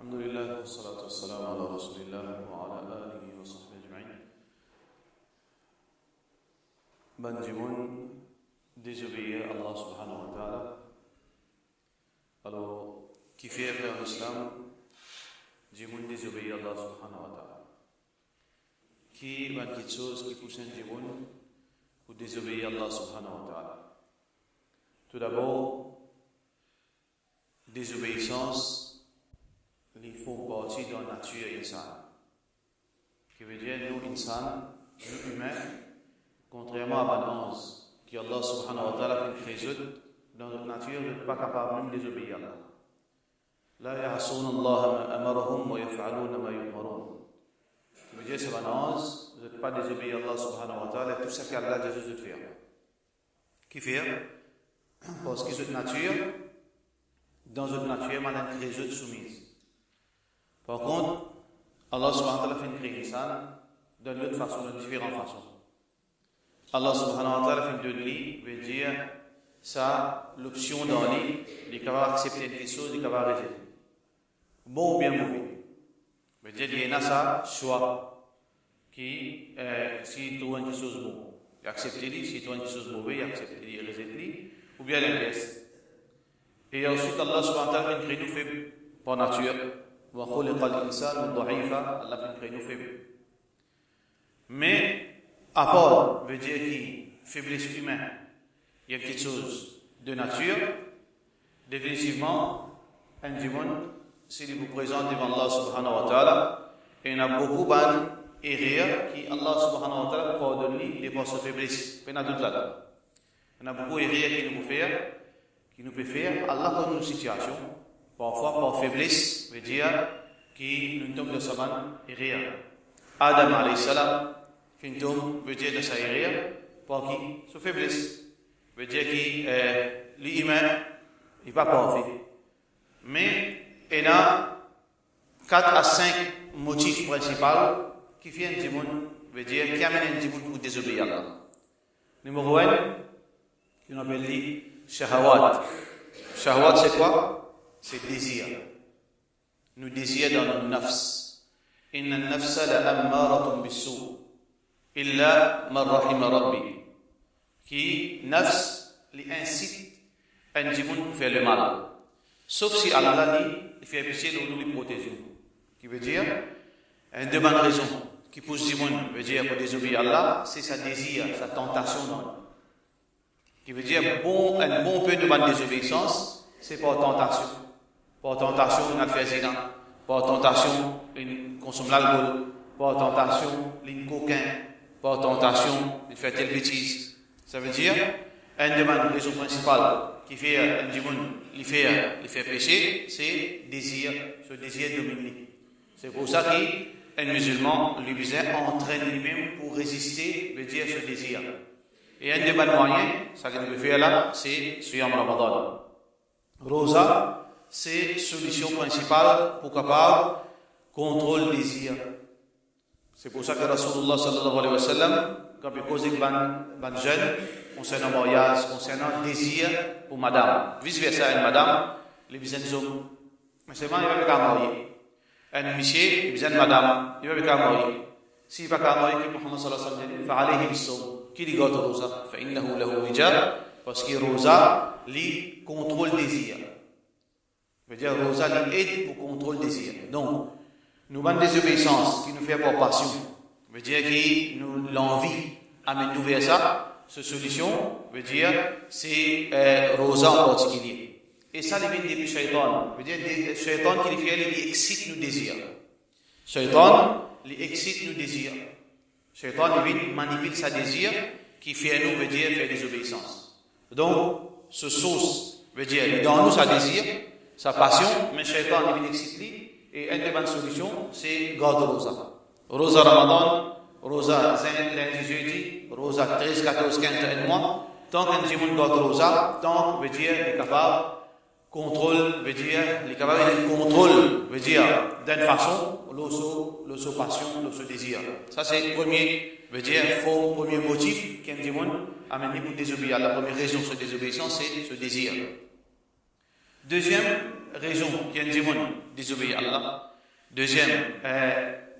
Alhamdulillah, wassalatu wassalamu ala rasulillah wa ala alihi wa sahbihi ajma'in. Ben Jimoun désobéir à Allah subhanahu wa ta'ala. Alors, qui fait frère l'islam, Jimoun désobéir à Allah subhanahu wa ta'ala. Qui va quelque chose qui pousse un Jimoun pour désobéir à Allah subhanahu wa ta'ala. Tout d'abord, désobéissance. Ils font partie de la nature insane. Qui veut dire, nous, insane, nous humains, contrairement à Banance, qui Allah subhanahu wa ta'ala fait créer dans notre nature, nous ne sommes pas capables de désobéir à Allah. La ya'asuna Allah ma amarahum wa yaf'aluna ma yu'marun. Qui veut dire, c'est Banance, vous n'êtes pas désobéir à Allah subhanahu wa ta'ala, tout ce qu'Allah a dit de faire. Qui fait? Parce que cette nature, dans notre nature, on a une créée soumise. Par contre, Allah subhanahu wa ta'ala fait une création de l'autre façon, de différentes façons. Allah subhanahu wa ta'ala fait de lui, veut dire, ça, l'option dans lui, il est capable d'accepter des choses, il est capable de rejeter. Bon ou bien mauvais. Veut dire, il y a ça, choix, qui, s'il trouve quelque chose de bon, il accepte lui, s'il trouve quelque chose de mauvais, il accepte lui, il rejette lui, ou bien l'inverse. Et ensuite, Allah subhanahu wa ta'ala fait une création faible par nature. Mais, à part veut dire que faiblesse humaine, il y a quelque chose de nature, définitivement, un démon, s'il vous présente devant Allah subhanahu wa ta'ala, et il y en a beaucoup d'erreurs qui Allah subhanahu wa ta'ala pardonne les forces faiblesses. Il y en a d'autres là. Il y en a beaucoup d'erreurs qui nous peut faire, Allah donne une situation. Parfois, par faiblesse, veut dire que nous tombons de sa main et rien. Adam alayhi salam, qui tombe, veut dire de sa erreur, par qui? Sa faiblesse. Veut dire que l'humain n'est pas parfait. Mais il y a 4 à 5 motifs principaux qui font un démon, veut dire qui amènent un démon pour désobéir à Allah. Numéro 1, qu'on appelle les shahawat. Shahawat, c'est quoi? C'est désir. Nous désirons dans nos nafs. Inna nafsa la ammaratun bis-sou. Illa man rahima rabbi. Qui, nafs, les incite à un démon pour faire le mal. Sauf si Allah dit, il fait péché, nous les protégeons. Qui veut dire, une de bonnes raisons qui pousse le démon, veut dire pour désobéir à Allah, c'est sa désir, sa tentation. Qui veut dire, un bon peu de bonne désobéissance, c'est par tentation. Par tentation, on a fait zina. Par tentation, on consomme l'alcool. Par tentation, on coquin. Par tentation, on fait telle bêtise. Ça veut dire, une des raisons principales qui fait un démon, il fait pécher, c'est désir, ce désir dominé. C'est pour ça qu'un musulman, lui entraîne lui-même pour résister, veut dire ce désir. Et un des moyens, ça qu'il peut faire là, c'est Siyam Ramadan. Rosa, c'est solution principale pour capable contrôle le désir. C'est pour ça que Rasulullah sallallahu alayhi wa sallam, quand il cause avec ban jeune, concernant le mariage, concernant le désir pour madame. Vice versa, une madame, les besoins des hommes. Mais c'est vrai, il va pas marier. Un monsieur, il besoin de madame, il va pas marier. S'il va pas marier, Muhammad sallallahu alayhi wa sallam, fa alayhi bis-sawm. Qui dit gâteau rosa? Fa innahu lahu wijal. Parce que rosa, lui, contrôle le désir. Veut dire, rosa lui aide pour contrôler le désir. Donc, nous avons des obéissances qui nous fait par passion. Veut dire que nous, l'envie amène nous vers ça. Cette solution, veut dire, c'est rosa en particulier. Et ça, il vient depuis Shaitan. Veut dire, Shaitan qui fait, il excite nos désirs. Shaitan, il excite nos désirs. Shaitan, il vient manipuler sa désir qui fait à nous, veut dire, faire des obéissances. Donc, ce sauce, veut dire, dans nous, sa désir, sa passion, mais Shaitan il excite lui, et une des bonnes solutions, c'est garder Rosa. Rosa Ramadan, Rosa lundi, jeudi, Rosa 13, 14, 15 et mois. Tant qu'un démon garde Rosa, tant veut dire, il est capable, contrôle, veut dire, il est capable de contrôle, veut dire, d'une façon, l'osso passion, l'osso désir. Ça c'est le premier, veut dire, premier motif qu'un démon amène pour désobéir. La première raison de désobéissance, c'est ce désir. Deuxième raison qui est désobéir à Allah. Deuxième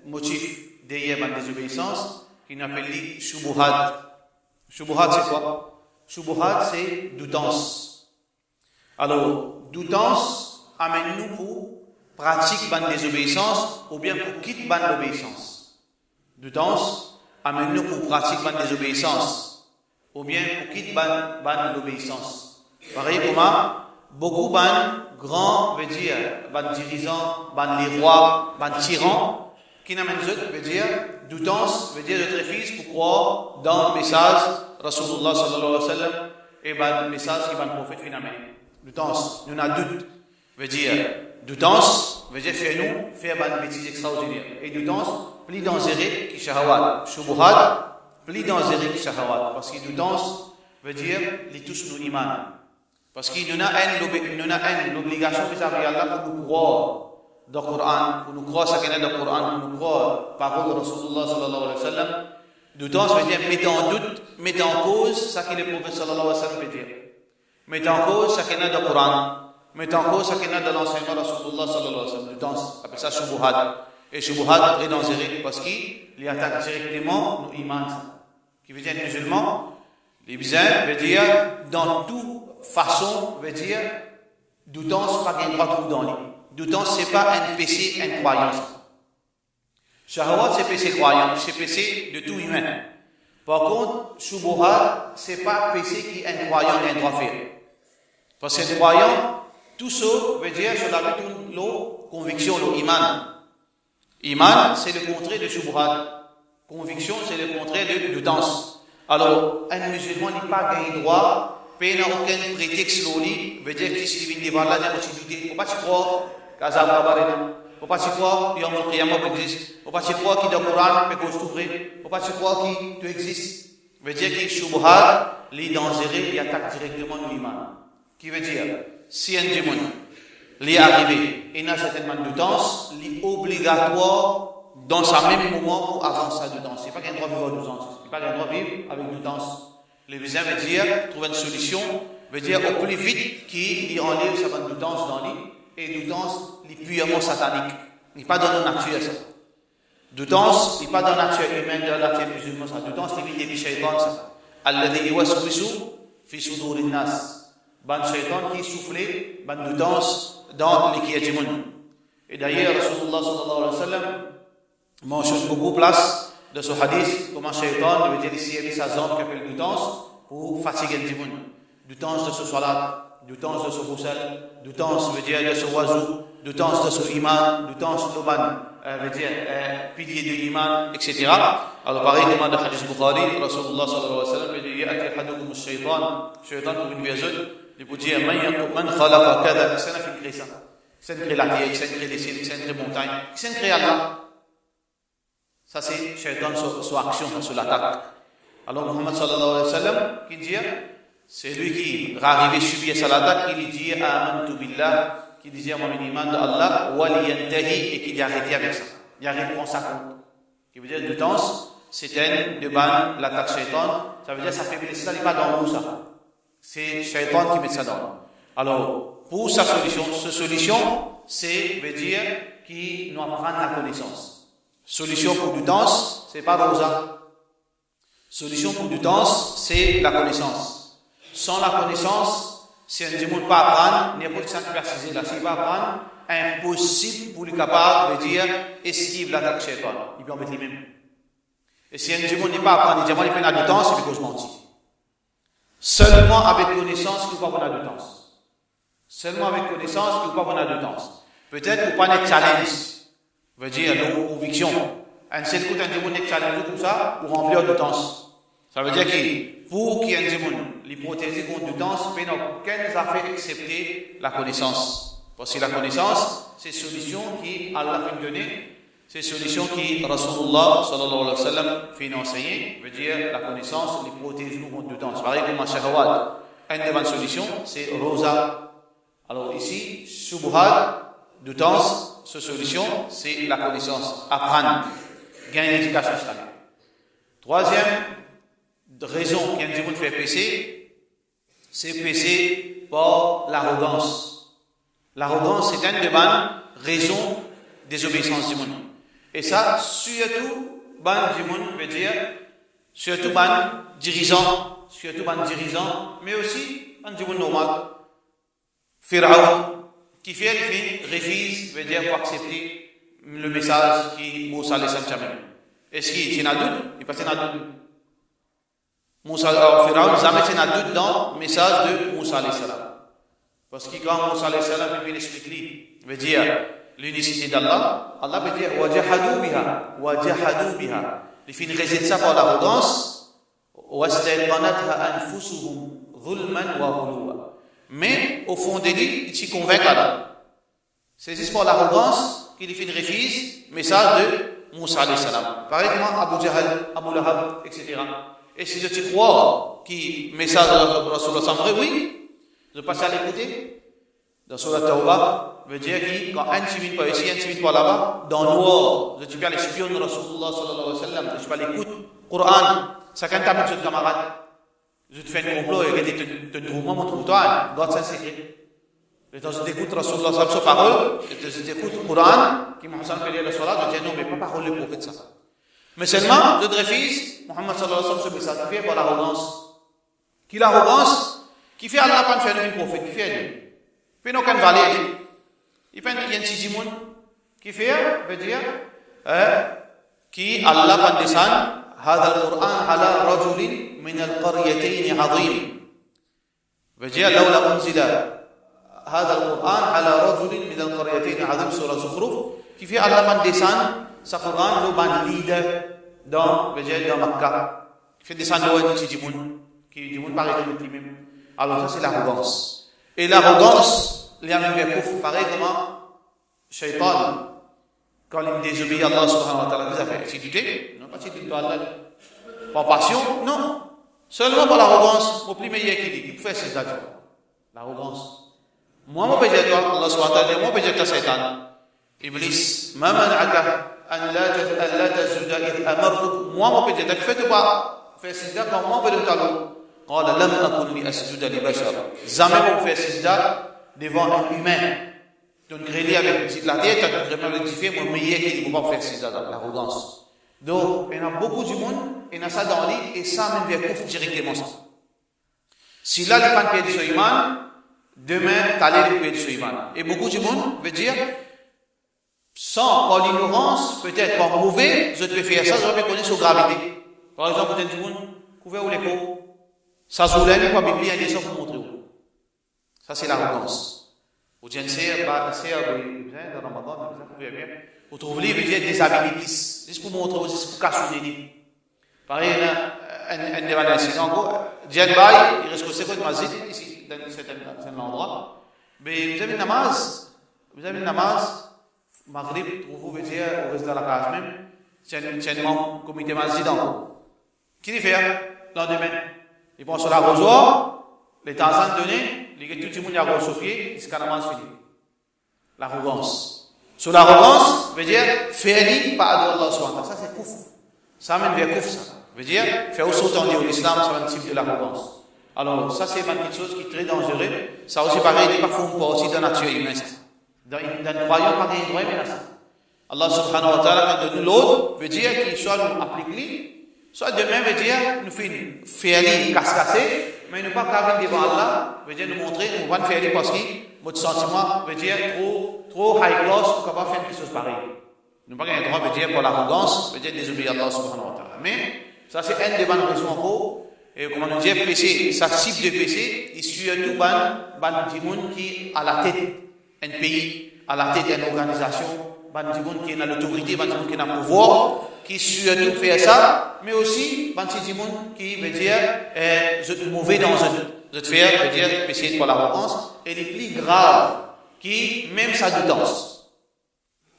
motif derrière la désobéissance, qui nous appelle les shubuhat. Shubuhat, c'est quoi? Shubuhat, c'est doutance. Alors, doutance amène-nous pour pratique de désobéissance ou bien pour quitter de l'obéissance. Doutance amène-nous pour pratique de désobéissance ou bien pour quitter de l'obéissance. Pareil comment beaucoup de grands, veut dire, de dirigeants, les rois, de tyrans, qui n'amènent veut dire, doutance, veut dire notre fils pour croire dans le message Rasulullah sallallahu alayhi wa sallam et le message qui va le prophète finalement. Doutance, nous avons doute, veut dire, doutance, veut dire faire des bêtises extraordinaires. Et doutance, plus dangereux que shahawat. Shubuhat, plus dangereux que shahawat. Parce que doutance veut dire, les tous nous iman. Parce qu'il y a une obligation vis-à-vis Allah pour nous croire dans le Coran, pour nous croire ce qu'il y a dans le Coran, pour nous croire la parole de Rasulullah sallallahu alayhi wa sallam. Doutance veut dire mettre en doute, mettre en cause ce que le prophète sallallahu alayhi wa sallam veut dire. Mettre en cause ce qu'il y a dans le Coran, mettre en cause ce qu'il y a dans l'enseignement de Rasulullah sallallahu alayhi wa sallam. Doutance, on appelle ça shubuhat. Et shubuhat est dangereux parce qu'il attaque directement nos imams. Qui veut dire musulmans, les bizarres veut dire dans toute façon, veut dire doutance pas qu'un droit tout dans lui. Doutance c'est pas un péché, une croyance. Shahawat c'est péché croyant, c'est péché de tout humain. Par contre, shubuhat c'est pas péché qui est un croyant et un droit faire. Parce que un croyant, tout ça veut dire sur la vie de conviction, l'iman. Iman c'est le contraire de shubuhat. Conviction c'est le contraire de doutance. Alors, un musulman n'est pas gagné droit, il n'a aucun prétexte loli, veut dire qu'il se vient devant la possibilité. Il ne faut pas se croire qu'Azab Babarina. Il ne faut pas se croire qu'il y a un Qiyamah qui existe. Il ne faut pas se croire qu'il y a un Coran qui est ouvert. Il ne faut pas se croire qu'il existe. Veut dire qu'il shubuhat, les dangereux, il attaque directement l'imam. Qui veut dire, si un démon est arrivé, il a certainement de doutance, il est obligatoire dans ce même moment pour avancer à doutance. Ce n'est pas qu'un droit vivre à doutance. Ce n'est pas qu'un droit vivre avec doutance. Le besoin veut dire trouver une solution, veut dire au plus vite qu'il enlève sa doutance dans lui, et doutance est purement satanique. Il n'est pas dans la nature ça. Doutance n'est pas dans la nature humaine, dans la nature musulmane. Ça. Doutance est vite des shaytan ça. Alladhi yuwaswisu fi sudurin nas. Ban shaytan qui soufflait, ban doutance dans les kiyajimoun. Et d'ailleurs, Rasulullah sallallahu alayhi wa sallam mentionne beaucoup de place de ce hadith, comment shaitan veut dire ici, il y a sa zone qui appelle doutance pour fatiguer le démon. Doutance de ce salat, doutance de ce roussel, doutance veut dire de ce oiseau, doutance de ce iman, doutance de l'oban, veut dire pilier de l'iman, etc. Alors pareil, comme dans le hadith Bukhari, Rasulullah sallallahu alayhi wa sallam veut dire, ya'ati hadukum shaitan, shaitan pour une viazeuse, il peut dire, man khalaqa kada, c'est un fait créer ça. C'est un créer la terre, c'est un créer les ciels, c'est un créer montagne, c'est un créer Allah. Ça c'est shaitan sur action, sur l'attaque. Alors Muhammad sallallahu alayhi wa sallam qui dit, c'est lui qui arrivé subir cette attaque, il dit amantu billah, qui disait mon iman de Allah, wa liyantahi, et qu'il a arrêté avec ça. Il a répondu sa compte. Qui veut dire doutance, c'est un de ban l'attaque shaitan, ça veut dire ça fait blesser, ça n'est pas dans nous ça. C'est shaitan qui met ça dans. Alors, pour sa solution, c'est veut dire qu'il nous apprend la connaissance. Solution pour doutance, c'est pas rosa. Solution pour doutance, c'est la connaissance. Sans la connaissance, si un démon ne peut pas apprendre, n'importe qui préciser là, s'il va apprendre, impossible pour lui capable de dire esquive l'attaque shaitan. Il peut en mettre les mêmes. Et si un démon n'est pas apprendre, il dit il peut la doutance, il peut se mentir. Seulement avec connaissance, il ne peut pas avoir la doutance. Seulement avec connaissance, il ne peut pas avoir la doutance. Peut-être pour pas être challenge. Veut dire nos convictions. Un seul coup, un démon est challengé comme ça pour remplir de doutance. Ça veut dire que pour qu'il y ait un démon, l'hypothèse contre doutance, il n'y a aucun affaire excepté la connaissance. Parce que la connaissance, c'est solution qui Allah fait donner, c'est solution qui Rasulullah sallallahu alayhi wa sallam fait enseigner. Veut dire la connaissance, l'hypothèse contre doutance. Pareil comme un shahawat. Une des bonnes solutions, c'est rosa. Alors ici, shubuhat, doutance, cette solution, c'est la connaissance, apprendre, gagner l'éducation islamique. Troisième raison qu'un démon fait pécher, c'est pécher par l'arrogance. L'arrogance, c'est une des bonnes raisons des obéissances du monde. Et ça, surtout, ban du monde, veut dire, surtout ban dirigeant, mais aussi ban du monde normal. Pharaon, qui fait, il refuse, veut dire, pour accepter le message qui Moussa les Saint-Chamin. Est-ce qu'il y a un doute? Il passe un doute. Moussa, Pharaon, jamais il y a un doute dans le message de Moussa les Salam. Parce que quand Moussa les Salam, il explique, veut dire, l'unicité d'Allah, Allah veut dire wajahadu biha. Il fait une raison de ça par l'arrogance, wastayqanatha anfusuhum dhulman wa ghuluwa. Mais au fond de lui, il s'y convainc Allah. C'est juste par l'arrogance qu'il fait une refuse, message de Moussa alayhi salam. Pareil comme Abu Jahal, Abu Lahab, etc. Et si tu crois que message de Rasulullah c'est vrai, oui, je passe à l'écouter. Dans Surah Tawbah, veut dire que quand un civil par ici, un civil par là-bas, dans le noir, je peux aller espionner Rasulullah sallallahu alayhi wa sallam, je peux aller écouter le Coran, ça quand tu as mis camarade, je te fais un complot et tu te trouves moi, mon trouve-toi, God c'est un secret. Et quand je t'écoute Rasulullah sallallahu alayhi wa sallam, sa parole, et je t'écoute le Coran, qui m'a enseigné la Salat, je dis non, mais pas parole le prophète ça. Mais seulement, je te refuse, Muhammad sallallahu alayhi wa sallam, ce message, qui fait par l'arrogance. Qui l'arrogance, qui fait Allah pas faire un prophète, qui fait lui. Il n'y a aucune valeur. Il y a un petit monde qui fait, veut dire, qui Allah va descendre, هذا القرآن على رجل من القريتين عظيم. veut dire, لولا أنزل هذا القرآن على رجل من القريتين عظيم سورة زخرف qui fait Allah va descendre, ce Coran nous va leader dans Makkah. Qui fait descendre un petit monde, qui dit, on paraît comme lui-même. Alors ça c'est l'arrogance. Et l'arrogance, il y a un verre pareil comme Shaitan, quand il désobéit à Allah subhanahu wa ta'ala, il fait assiduité, non pas assiduité à Allah, par passion, non, seulement par l'arrogance, au plus meilleur qu'il dit, il fait ses actes. L'arrogance. Moi, mon péché à toi, Allah subhanahu wa ta'ala, moi, péché à toi, Shaitan. Iblis, ma man'aka, an la tasjuda id amartuk, moi, mon péché à toi, fais-tu pas, fais ses actes, moi, péché à toi. قال لم أكن لأسجد لبشر. Jamais on fait sijda devant un humain. Donc grêler avec la tête, vraiment le diffé, moi meilleur qu'il ne peut pas faire sijda, l'arrogance. Donc il y a beaucoup du monde, il y a ça dans lui et ça même vers directement ça. Si là il pas de paix de iman, demain t'allais le paix de iman. Et beaucoup du monde veut dire sans par l'ignorance, peut-être par mauvais, je peux faire ça, je peux connaître sa gravité. Par exemple, peut-être du monde couvert ou l'écho. Ça se lève pour la Bible, il y a des choses pour montrer. Ça, c'est l'arrogance. Vous dites, c'est dans Ramadan, vous trouvez des habilités, juste pour montrer, juste pour casser les pareil, un des incident, Djenbaï, il reste que c'est quoi de masjid, ici, dans cet endroit. Mais vous avez une namaz, Maghrib, vous veut dire, au reste de la case même, c'est un comité masjid encore. Qui le fait, dans le domaine? Ils vont sur l'arrosoir, les temps donnés, tout le monde y a arrosé au pied, c'est carrément fini. L'arrogance. Sur l'arrogance, veut dire, faire pas adorer Allah subhanahu wa ta'ala. Ça, c'est kouf. Ça amène vers kouf, ça. Veut dire, faire aussi autant dire l'islam, c'est un type de l'arrogance. Alors, ça, c'est une chose qui est très dangereuse. Ça aussi, pareil, il parfois une partie de la nature humaine. Dans le croyant, pareil, il doit aimer ça. Allah subhanahu wa ta'ala, quand nous l'autre, veut dire qu'il soit nous appliqué. Soit demain veut dire, nous faire casse-casser, mais nous pas qu'à venir devant Allah, veut dire nous montrer, nous va faire parce que notre sentiment veut dire trop high class pour capable faire quelque chose pareil. Nous pas un droit veut dire pour l'arrogance, veut dire désobéir à Allah subhanahu wa ta'ala. Mais, ça c'est une des bonnes raisons encore, et comme on dit, péché, ça cible de péché, et surtout, ban du monde qui à la tête, un pays, à la tête d'une organisation, ban du monde qui est dans l'autorité, ban du monde qui est dans le pouvoir, qui surtout fait ça, mais aussi, ban du monde qui veut dire, mauvais dans de faire, veut dire, péché pour l'arrogance, et les plus graves, qui, même ça douance.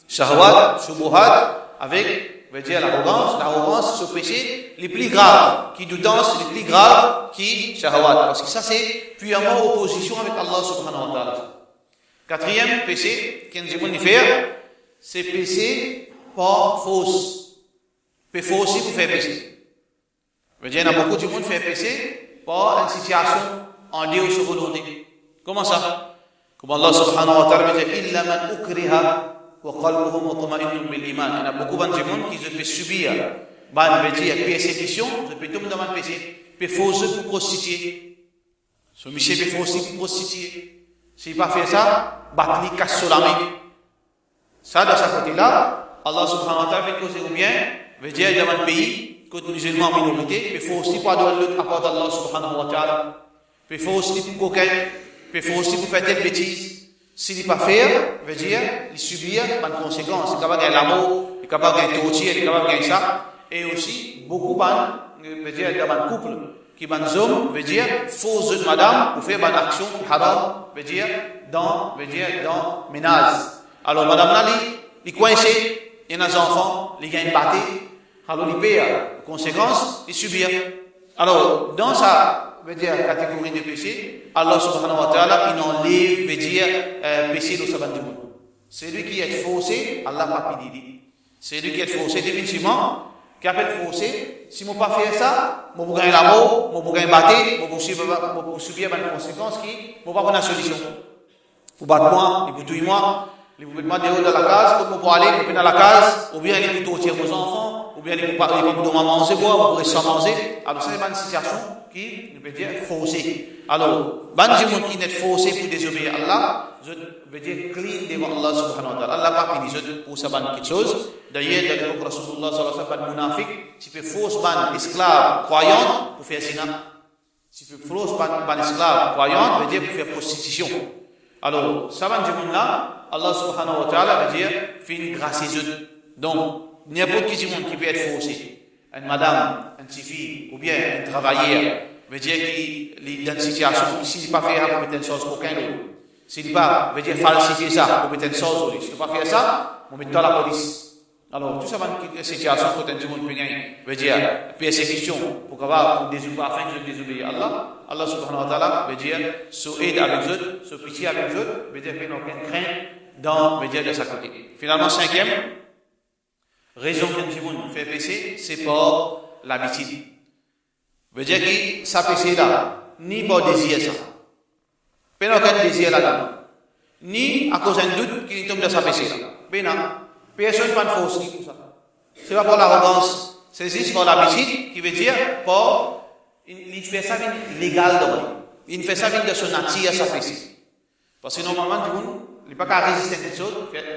Shahwat, shubuhat, avec, veut dire l'arrogance, ce péché, les plus graves, qui douance, les plus graves, qui shahwat. Parce que ça, c'est purement opposition avec Allah subhanahu wa ta'ala. Quatrième péché, qu'un dit monde faire, c'est péché par fausse. Fait faux aussi pour faire péché. Veut dire, il y a beaucoup de monde qui fait péché par une situation en Dieu sur volonté. Comment ça? Comme Allah subhanahu wa ta'ala dit, illa man ukriha wa qalbuhu mutma'innun bil iman. Il y a beaucoup de gens qui peuvent subir, persécution, je peux tomber dans ma péché, peut fausser pour prostituer. Ce monsieur peut fausser pour prostituer. S'il n'a pas fait ça, battre les casse sur la main. Ça, dans ce côté-là, Allah subhanahu wa ta'ala fait causer ou bien, veut dire, dans un pays, côté musulman en minorité, peut fausser pour donner l'autre apport d'Allah subhanahu wa ta'ala. Peut fausser pour coquin, peut fausser pour faire des bêtises. S'il n'est pas fait, veut dire, il subir une conséquence. Il est capable de gagner l'amour, il est capable de gagner torture, il est capable de gagner ça. Et aussi, beaucoup veut dire, dans un couple, qui ban homme, veut dire, fausse de madame, pour faire une action qui haram, veut dire, dans ménage. Alors, madame Nali, il est coincé, il y a des enfants, il gagne batté, alors il paye, conséquence, il subit. Alors, dans sa, veut dire, catégorie de péché, Allah subhanahu wa ta'ala, il enlève, veut dire, péché dans sa bande. Celui qui est faussé, Allah pas pidi. Celui qui est faussé, définitivement, qui appelle faussé, si je ne pas faire ça, je vais gagner l'amour, je vais gagner battre, je vais subir une conséquence qui ne va pas prendre la solution. Vous battez moi, vous tuez moi, vous mettez moi dehors dans la case, vous pouvez aller, vous dans la case, ou bien vous torturez vos enfants, ou bien vous pouvez manger, vous pourrez sans manger. Alors, c'est une situation qui veut dire faussée. Alors, ban gens qui n'est faussé pour désobéir à Allah, je veux dire clean devant Allah subhanahu wa ta'ala. Allah n'a pas dit pour ça ban quelque chose. D'ailleurs, dans le Coran Rasulullah sallallahu alayhi wa sallam, munafiq, tu peux fausse ban esclave croyant pour faire zina. Tu peux fausse ban esclave croyant veut dire pour faire prostitution. Alors, ça ban gens là, Allah subhanahu wa ta'ala veut dire fait une grâce à eux. Donc, n'importe qui peut être faussé. Une madame, une petite fille, ou bien un travailleur, veut dire qu'il est dans une situation, s'il n'est pas fait ça, pour mettre une chose pour aucun autre. S'il n'est pas, veut dire falsifier ça, pour mettre une chose, si tu ne pas faire ça, on met dans la police. Alors, tout ça va une situation pour tout le monde veut dire persécution, pour désobéir, afin de désobéir à Allah. Allah subhanahu wa ta'ala veut dire se aide avec eux, se pitié avec eux, veut dire qu'il n'y a aucune crainte veut dire de sa côté. Finalement, cinquième, raison qu'un petit monde fait péché, c'est par l'habitude. Veut dire que ça péché là, ni par désir ça. Pas aucun désir là-dedans. Ni à cause d'un doute qu'il tombe dans sa péché là. Ben non. Personne n'a pas de force pour ça. C'est pas pour l'arrogance. C'est juste pour l'habitude qui veut dire pour il fait ça légal dans lui. Il fait ça de son nature, sa péché. Parce que normalement, tout le monde, il n'est pas qu'à résister à quelque chose.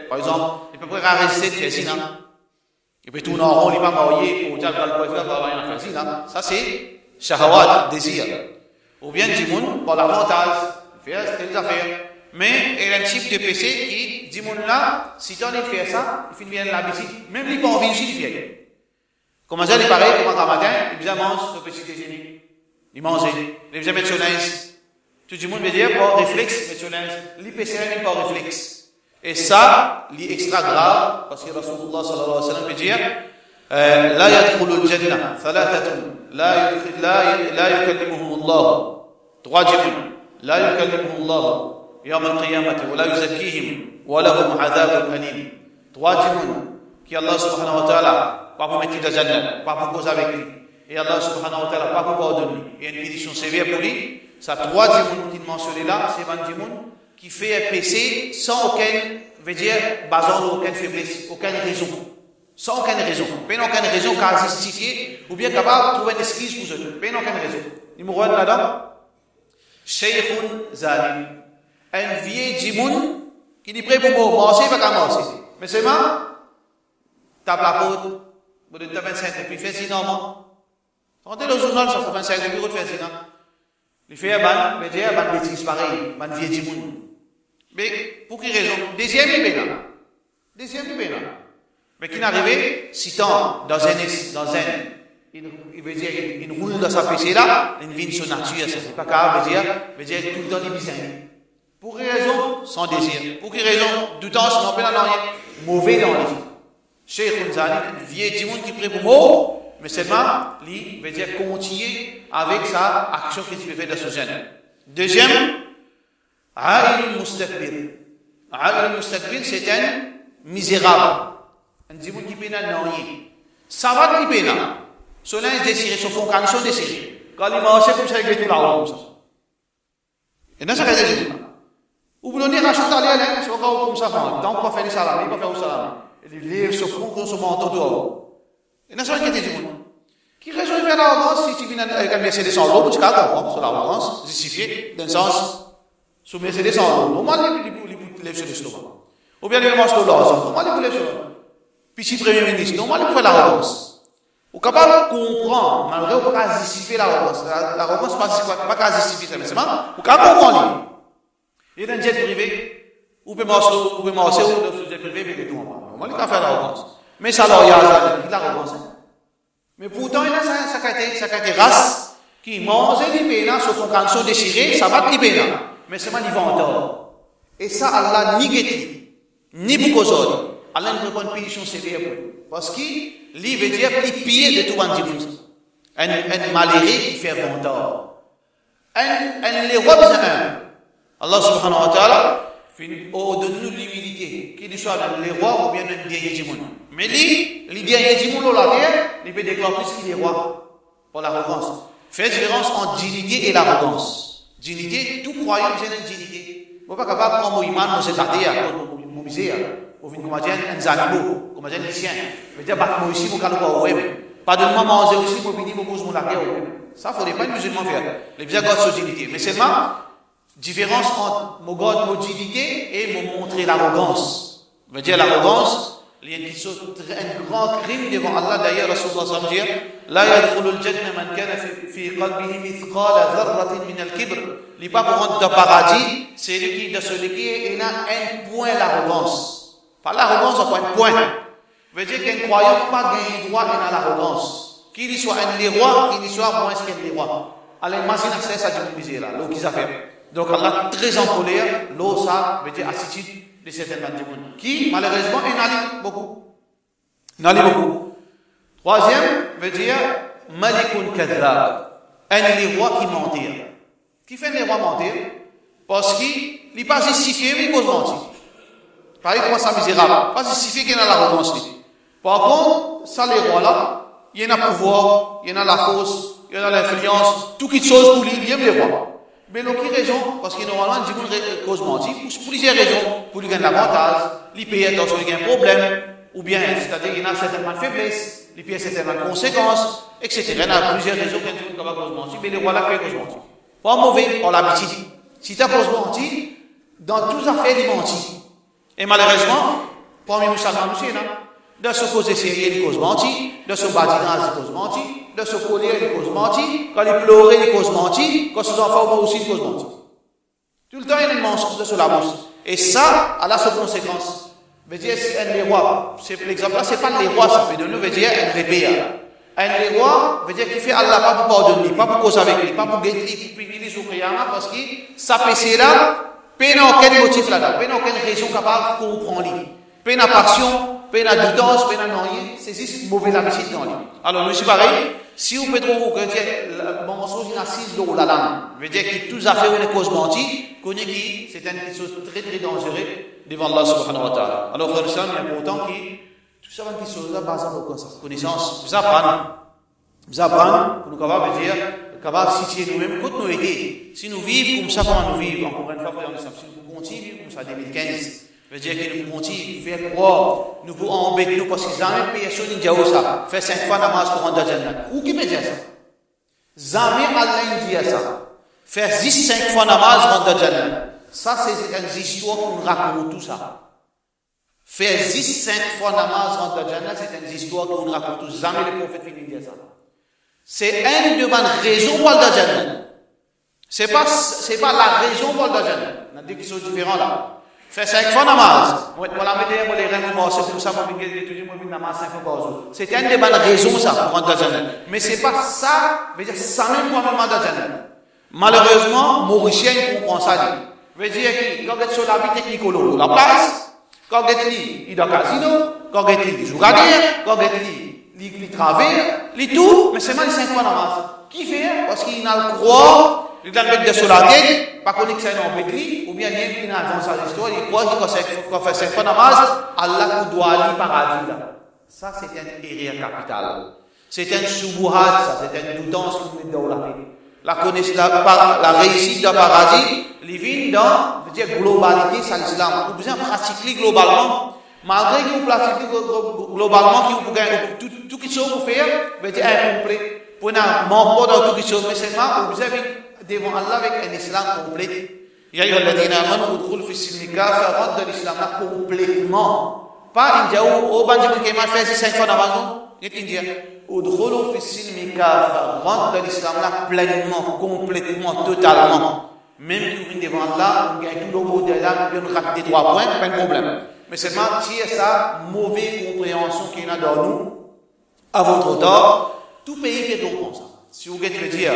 Par exemple, il ne peut pas résister à faire ça. Il peut tourner en rond, il n'est pas marié pour dire que le président va avoir rien à faire ça. Ça, c'est shahawat, désir. Ou bien, tout le monde, pour l'avantage, il fait telles affaires. Mais il y a un type de péché qui dit là, si tu as fait ça, il finit bien l'habitude. Même il n'a pas envie de faire. Comme ça, il est pareil, comme un matin, il vient manger son petit déjeuner. Il mange, il vient mettre son linge. Tout le monde veut dire, par réflexe, mettre son linge. Il péché même par réflexe. Et ça, c'est extra grave, parce que Rasulullah sallallahu alayhi wa sallam veut dire, لا يدخل الجنة ثلاثة لا يكلمهم الله. Trois djinns. لا يكلمهم الله يوم القيامة ولا يزكيهم ولهم عذاب أليم. Trois djinns qui Allah subhanahu wa ta'ala pas pour mettre dans Jannah, pas pour causer avec lui. Et Allah subhanahu wa ta'ala pas pour pardonner. Il y a une punition sévère pour lui. Ça trois djinns qui mentionné là, c'est un djinn qui fait un péché sans aucune, veut dire, basant aucune faiblesse, aucune raison. Sans aucune raison. Pas aucune raison qu'à justifier, ou bien capable de trouver une excuse pour eux. Pas aucune raison. Numéro 1 là-dedans. Shaykhun Zalim. Un vieil djimoun qui dit prêt pour manger, il va pas manger. Mais seulement, tape la porte, vous devez 25 et puis fait sinon. Quand le journal, ça fait 25 et puis vous faites sinon. Il fait un ban, mais il un ban bêtise pareil, un vieil djimoun. Mais pour quelle raison? Deuxième, il est là. Deuxième, il est là. Mais qui n'arrivait, si tant, dans un, il veut dire, il roule dans sa péché là, il vit son nature, ça c'est pas grave, veut dire, tout le temps il bizarre. Pour quelle raison? Sans désir. Pour quelle raison? Du temps, sinon, pas dans rien. Mauvais dans les vies. Cheikh Khunzani, un vieux djimoun qui prie pour mot, mais seulement, lui, veut dire continuer avec sa action qu'il peut faire dans ce jeune. Deuxième, A'il Mustakbir. A'il Mustakbir, c'est un misérable. Un djimoun qui peine à rien. Ça va de peine. Son linge désiré, son fond canne, son désiré. Quand il marche comme ça, il est tout là-haut, comme ça. Et dans ce cas, Ou vous donnez rachat d'aller à l'air, c'est encore comme ça, donc on va faire des salades, il va faire des salades. Il lève ce front comme ce manteau d'or. Et n'a pas inquiété du monde. Qui raison de faire l'arrogance si tu viens avec un Mercedes en l'eau, tu vas comprendre sur l'arrogance, justifié, dans le sens, sous Mercedes en l'eau. Normalement, il lève sur l'estomac. Ou bien il mange sur l'or, normalement, il lève sur l'estomac. Puis si Premier ministre, normalement, il fait l'arrogance. Ou capable de comprendre, malgré ou pas justifier l'arrogance. L'arrogance, pas qu'à justifier ça, mais c'est mal. Ou capable de comprendre. Il y a un jet privé, ou peut marcher, ou le jet privé, mais tout le monde. Normalement, il va faire l'arrogance. Mais ça, alors, il y a l'arrogance. Mais pourtant, il y a cette race qui mange les pénas sur son canson déchiré, ça va les pénas. Mais c'est mal, il va en tort. Et ça, Allah ni guetti, ni boucozol. Allah ne répond pas punition sévère pour lui. Parce qu'il veut dire plus pire de tout le monde. Un malheureux qui fait bon tort. Un les rois besoin. Allah subhanahu wa ta'ala, donne-nous l'humilité. Qu'il soit les rois ou bien le dernier du monde. Mais lui, le dernier du monde, la terre, il peut déclarer plus qu'il est roi. Pour l'arrogance. Fait différence entre dignité et l'arrogance. Dignité, tout croyant, c'est une dignité. On ne peut pas prendre mon imam, mon c'est-à-dire, mon misère. Ou bien, comme dire, un animaux, comme dire, les chiens. Je veux dire, moi aussi, mon canot, pas de moi manger aussi, pour venir, mon la guerre. Ça, il ne faut pas être musulman faire. Les bien gars sur dignité. Mais seulement, différence entre mon God, mon dignité et mon montrer l'arrogance. Je veux dire, l'arrogance, il y a un grand crime devant Allah. D'ailleurs, Rasulullah sallallahu alayhi wa sallam dit, la yadkhulul jannah man kana fi qalbihi mithqala dharratin min al-kibr. Il n'est pas pour rentrer dans le paradis, c'est celui qui a un point l'arrogance. Pas l'arrogance, c'est un point. Ça veut dire qu'un croyant ne peut pas gagner droit à l'arrogance. Qu'il soit un roi, qu'il soit moins qu'un roi. Alors, imagine ça, c'est du misère, l'eau qu'ils ont fait. Donc, Allah très en colère, l'eau, ça veut dire attitude de certaines gens du monde. Qui, malheureusement, il n'allie beaucoup. Il n'allie beaucoup. Troisième veut dire Malikun Kadhab. Un roi qui mentir. Qui fait un roi mentir? Parce qu'il n'est pas justifié, mais il cause mentir. Pareil comme ça, misérable. Pas justifié qu'il y a l'arrogance. Par contre, ça, les rois-là, il y en a pouvoir, il y en a la force, il y en a l'influence, tout qui chose pour lui, il aime les rois. Mais donc, quelle raison? Parce que normalement, il dit cause mentir, pour plusieurs raisons. Pour lui gagner l'avantage, il paye attention, il y a un problème, ou bien, c'est-à-dire qu'il y a certainement de faiblesse, il paye certainement de conséquences, etc. Il y a plusieurs raisons qui ont cause mentir, mais les rois-là payent cause mentir. Pas mauvais, on l'habitude. Si tu as cause mentir, dans toutes affaires, il mentit. Et malheureusement, parmi nous, ça va nous, de se causer sérieux, il cause mentir, de se badinage, il cause mentir, de se colère, il cause mentir, quand il pleurait, il cause mentir, quand ses enfants vont aussi, il cause mentir. Tout le temps, il y a une mensonge de la bouche. Et ça, a ses conséquences. Veut dire, si un roi, l'exemple là, c'est pas les rois, ça veut dire un rébéa. Un roi veut dire qu'il fait Allah pas pour pardonner, pas pour causer avec lui, pas pour guetter, pour privilégier sur Qiyamah, parce que ça péché là, peine aucun motif là-dedans, peine aucune raison capable de comprendre lui. Peine à passion, peine à doutance, peine à non rien, c'est juste mauvais habitude dans lui. Alors, nous, c'est pareil, si vous pouvez trouver que le mensonge est assise dans la langue, veut dire que tous affaires une cause mentie, connaît qui, c'est une chose très très dangereuse devant Allah subhanahu wa ta'ala. Alors, frère Islam, il est important que tout ça, une chose là, basée sur la connaissance, vous apprendre, pour nous capables de dire, capables de situer nous-mêmes, quand nous aider. Si nous vivons comme ça, comment nous vivons, encore une fois, frère Islam, si nous continuons comme ça, 2015, veut dire que nous pouvons faire croire, nous pouvons embêter nous parce que jamais personne ne dit ça. Faire 5 fois namaz pour rentrer dans le Jannah. Ou qui peut dire ça? Jamais Allah ne dit ça. Faire 5 fois namaz pour rentrer dans le Jannah. Ça, c'est une histoire qu'on raconte tout ça. Faire 5 fois namaz pour rentrer dans le Jannah, c'est une histoire qu'on raconte tout. Jamais le prophète finit de dire ça. C'est une de bonnes raisons pour le Jannah. C'est pas la raison pour le Jannah. On a dit qu'ils sont différents là. Faire 5 fois namaz. Voilà, mettez les reins, c'est pour ça qu'on vient toujours namaz 5 fois par jour. C'est une des bonnes raisons, ça, pour rentrer dans le Jannah. Mais c'est pas ça, veut dire, ça même pour rentrer dans le Jannah. Malheureusement, Mauricien comprend ça. Veut dire que, quand on est sur la vie technique, la place, quand on est il est dans le casino, quand on est il joue à guerre, quand on est il travaille, il tout, mais c'est mal 5 fois namaz. Qui fait? Parce qu'il a le croix, il a le mettre sur la tête, pas qu'on est que c'est un pétri, ou bien il y a dans sa histoire, il croit qu'il fait 5 fois namaz, Allah doit aller paradis. Ça, c'est une erreur capitale. C'est un soubouhat, ça, c'est une doutance qu'on met dans la tête. la réussite d'un paradis, il vient dans, veut dire, globalité, c'est l'islam. Vous besoin pratiquer globalement, malgré que vous pratiquez globalement, tout ce que vous faites, veut dire incomplet. Pour n'a manque pas dans tout ce que mais seulement, vous avez devant Allah avec un islam complet. Ya ayyuhalladhina amanu udkhulu fi silmi kafa, rentre dans l'islam là complètement. Pas India ou banjibul kema fait 5 fois d'avant, et India. Udkhulu fi silmi kafa, rentre dans l'islam là pleinement, complètement, totalement. Même que vous venez devant Allah, vous gagnez tout le monde de là, vous ratez 3 points, pas de problème. Mais seulement, si ça, mauvaise compréhension qu'il y a dans nous, à votre tort, tout pays qui est donc comme ça. Si vous voulez dire,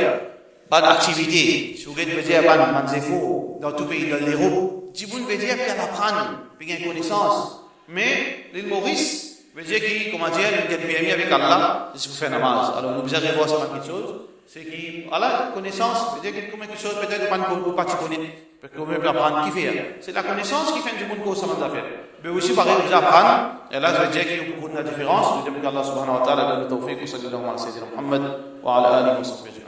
pas d'activité, si vous voulez dire, pas de manzefo, dans tout pays de l'Europe, si vous voulez dire, qu'il y a apprendre, qu'il y a une connaissance. Mais, l'île Maurice, veut dire qu'il, comment dire, il y a une PMI avec Allah, si vous faites namaz. Alors, nous devons voir ça quelque chose. C'est qui, voilà, connaissance, veut dire qu'il y a quelque chose, peut-être, pas de connaître. Parce qu'on veut apprendre qui fait. C'est la connaissance qui fait du monde qu'on s'en affaire. Mais aussi, pareil, vous apprendre. Et là, je veux dire qu'il y a beaucoup de différence. Je veux dire que Allah subhanahu wa ta'ala donne le tawfiq, wa sallallahu alayhi wa sallam, Muhammad, wa ala alihi wa sahbihi.